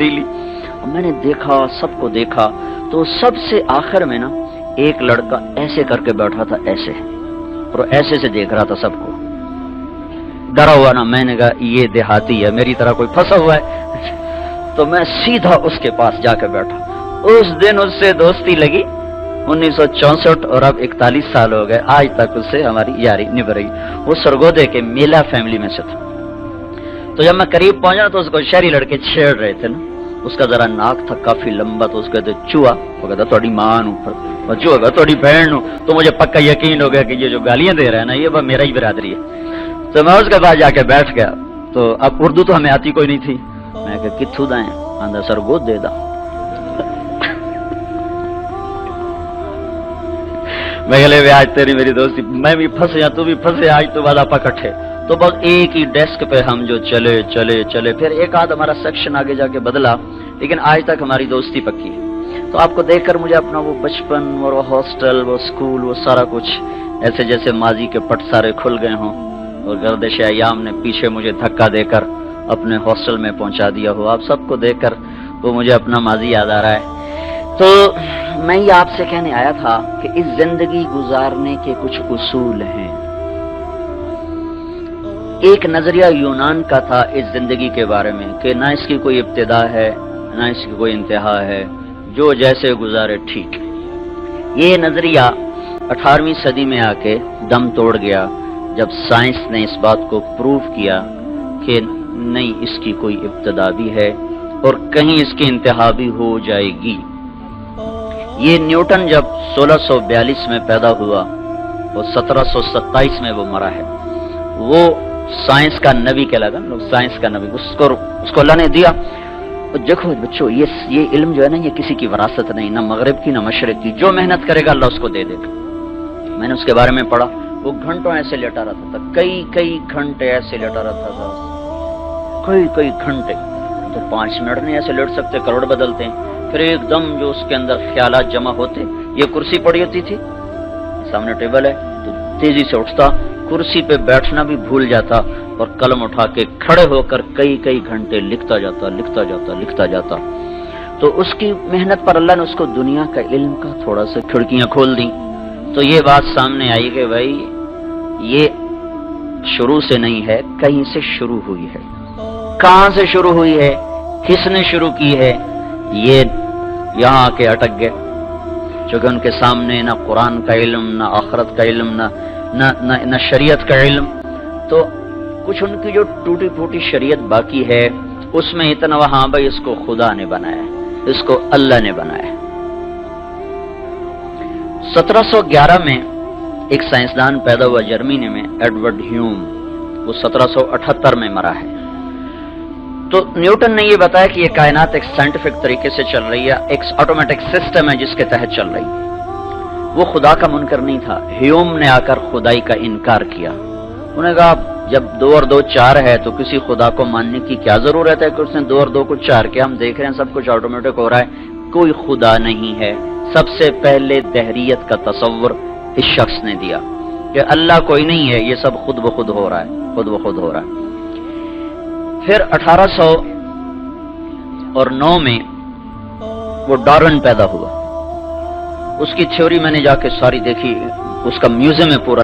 تبدیلی. میں نے دیکھا، سب کو دیکھا، تو سب سے آخر میں نا ایک لڑکا ایسے کر کے بیٹھا تھا، ایسے، اور ایسے سے دیکھ رہا تھا سب کو، ڈرا ہوا نا. میں نے کہا یہ دیہاتی ہے، میری طرح کوئی پھنسا ہوا ہے. تو میں سیدھا اس کے پاس جا کے بیٹھا. اس دن اس سے دوستی لگی 1964 اور اب 41 سال ہو گئے، آج تک اس سے ہماری یاری نبھ رہی. وہ سرگودے کے میلا فیملی میں سے تھا. تو جب میں قریب پہنچا تو اس کو شہری لڑکے چھیڑ رہے تھے نا. اس کا ذرا ناک تھا کافی لمبا، تو اس کہتے چوہا، وہ کہتا تھوڑی ماں ہوں، اور چوہا کہتا تھوڑی بہن ہوں. تو مجھے پکا یقین ہو گیا کہ یہ جو گالیاں دے رہا ہے نا یہ وہ میرا ہی برادری ہے. تو میں اس کے پاس جا کے بیٹھ گیا. تو اب اردو تو ہمیں آتی کوئی نہیں تھی. میں کہ کتھو دائیں آندھا سرگود دے دا. میں کہ آج تیری میری دوستی، میں بھی پھنسے تو بھی پھنسے، آج تو بعد آپ اکٹھے. تو بس ایک ہی ڈیسک پہ ہم جو چلے چلے چلے، پھر ایک آدھ ہمارا سیکشن آگے جا کے بدلا، لیکن آج تک ہماری دوستی پکی ہے. تو آپ کو دیکھ کر مجھے اپنا وہ بچپن اور وہ ہاسٹل، وہ اسکول، وہ سارا کچھ ایسے جیسے ماضی کے پٹ سارے کھل گئے ہوں اور گردش ایام نے پیچھے مجھے دھکا دے کر اپنے ہاسٹل میں پہنچا دیا ہو. آپ سب کو دیکھ کر وہ مجھے اپنا ماضی یاد آ رہا ہے. تو میں یہ آپ سے کہنے آیا تھا کہ اس زندگی گزارنے کے کچھ اصول ہیں. ایک نظریہ یونان کا تھا اس زندگی کے بارے میں کہ نہ اس کی کوئی ابتدا ہے نہ اس کی کوئی انتہا ہے، جو جیسے گزارے ٹھیک. یہ نظریہ 18ویں صدی میں آ کے دم توڑ گیا جب سائنس نے اس بات کو پروو کیا کہ نہیں، اس کی کوئی ابتدا بھی ہے اور کہیں اس کی انتہا بھی ہو جائے گی. یہ نیوٹن جب 1642 میں پیدا ہوا اور 1727 میں وہ مرا ہے. وہ سائنس کا نبی کہلاتا ہے، لوگ سائنس کا نبی، اس کو اللہ نے دیا. دیکھو بچوں، یہ علم جو ہے نا یہ کسی کی وراثت نہیں، نہ مغرب کی نہ مشرق کی. جو محنت کرے گا اللہ اس کو دے دے گا. میں نے اس کے بارے میں پڑھا. وہ گھنٹوں ایسے لیٹا رہتا تھا، کئی گھنٹے ایسے لیٹا رہتا تھا، کئی گھنٹے. تو 5 منٹ نہیں ایسے لیٹ سکتے، کروڑ بدلتے ہیں. پھر ایک دم جو اس کے اندر خیالات جمع ہوتے، یہ کرسی پڑی ہوتی تھی، سامنے ٹیبل ہے، تو تیزی سے اٹھتا، کرسی پہ بیٹھنا بھی بھول جاتا اور قلم اٹھا کے کھڑے ہو کر کئی گھنٹے لکھتا جاتا. تو اس کی محنت پر اللہ نے اس کو دنیا کا علم کا تھوڑا سا کھڑکیاں کھول دیں. تو یہ بات سامنے آئی کہ بھائی یہ شروع سے نہیں ہے، کہیں سے شروع ہوئی ہے. کہاں سے شروع ہوئی ہے، کس نے شروع کی ہے، یہ یہاں آ کے اٹک گئے. چونکہ ان کے سامنے نہ قرآن کا علم، نہ آخرت کا علم، نہ شریعت کا علم. تو کچھ ان کی جو ٹوٹی پھوٹی شریعت باقی ہے اس میں اتنا وہاں بھائی اس کو خدا نے بنایا، اس کو اللہ نے بنایا. 1711 میں ایک سائنسدان پیدا ہوا جرمنی میں، ایڈورڈ ہیوم. وہ 1778 میں مرا ہے. تو نیوٹن نے یہ بتایا کہ یہ کائنات ایک سائنٹیفک طریقے سے چل رہی ہے، ایک آٹومیٹک سسٹم ہے جس کے تحت چل رہی. وہ خدا کا منکر نہیں تھا. ہیوم نے آ کر خدائی کا انکار کیا. انہوں نے کہا جب 2 اور 2 4 ہے تو کسی خدا کو ماننے کی کیا ضرورت ہے کہ اس نے 2 اور 2 کو 4 کیا؟ ہم دیکھ رہے ہیں سب کچھ آٹومیٹک ہو رہا ہے، کوئی خدا نہیں ہے. سب سے پہلے دہریت کا تصور اس شخص نے دیا کہ اللہ کوئی نہیں ہے، یہ سب خود بخود ہو رہا ہے، خود بخود ہو رہا ہے. پھر 1809 میں وہ ڈارون پیدا ہوا. اس کی تھیوری میں نے جا کے ساری دیکھی، اس کا میوزیم ہے پورا.